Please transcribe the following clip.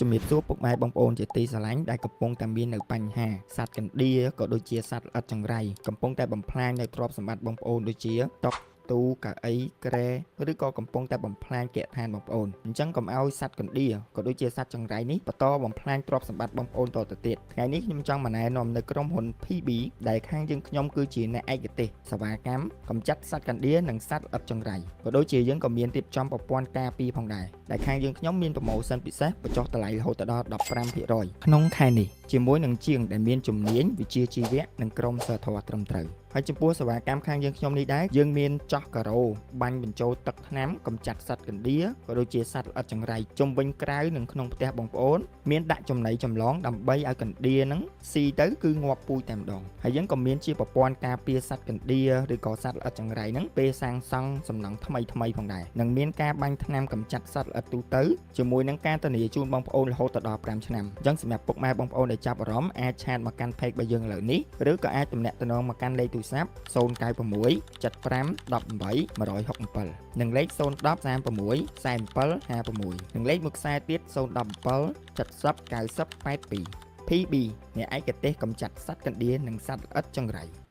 ជំរាបសួរពុកម៉ែបងប្អូនជាទីស្រឡាញ់ដែលកំពុងតែមាននៅបញ្ហាសត្វកណ្ដៀរក៏ដូចជាសត្វល្អិតចង្រៃកំពុងតែបំផ្លាញនៅទ្រព្យសម្បត្តិបងប្អូនដូចជាតុទូកៅអីក្រែឬក៏កំពុងតែបំផ្លាញកឋានបងប្អូនអញ្ចឹងកុំឲ្យសត្វកណ្ដៀរក៏ដូចជាសត្វចង្រៃនេះបន្តបំផ្លាញទ្រព្យសម្បត្តិបងប្អូនតទៅទៀតថ្ងៃនេះខ្ញុំចង់មកណែនាំនៅក្រុមហ៊ុន PB ដែលខាងយើងខ្ញុំគឺជាអ្នកឯកទេសសេវាកម្មកម្ចាត់សត្វកណ្ដៀរនិងសត្វល្អិតចង្រៃក៏ដូចជាយើងក៏មានរៀបចំប្រព័ន្ធការពារផងដែរដែលខាងយើងខ្ញុំមានប្រម៉ូសិនពិសេសបញ្ចុះតម្លៃរហូតដល់ 15% ក្នុងខែនេះជាមួយនឹងជាងដែលមានជំនាញវិជ្ជាជីវៈនិងក្រមសីលធម៌ត្រឹមត្រូវហើយចំពោះសេវាកម្មខាងយើងខ្ញុំនេះដែរយើងមានចោះការ៉ូបាញ់បញ្ចូលទឹកថ្នាំកម្ចាត់សត្វកណ្ដៀរក៏ដូចជាសត្វល្អិតចង្រៃជុំវិញក្រៅនិងក្នុងផ្ទះបងប្អូនមានដាក់ចំណីចម្លងដើម្បីឲ្យកណ្ដៀរហ្នឹងស៊ីទៅគឺងាប់ពូជតែម្ដងហើយយើងក៏មានជាប្រព័ន្ធការពារសត្វកណ្ដៀរឬក៏សត្វល្អិតចង្រៃហ្នឹងពេលសាងសង់សំណង់ថ្មីផងដែរនិងមានការបាញ់ថ្នាំកម្ចាត់សត្វល្អិតទូទៅជាមួយនឹងការធានាជូនបងប្អូនរហូតដល់ 5 ឆ្នាំអញ្ចឹងសម្រាប់ពុកម៉ែបងប្អូនដែលចាប់អារម្មណ៍អាចឆាតមកកាន់ page របស់យើងឥឡូវនេះឬក៏អាចទំនាក់ទំនងមកកាន់លេខទូរស័ព្ទ096 75 18 167និងលេខ010 36 47 56និងលេខមួយខ្សែទៀត017 70 90 82 PB អ្នកឯកទេសកម្ចាត់សត្វកណ្ដៀរនិងសត្វល្អិតចង្រៃ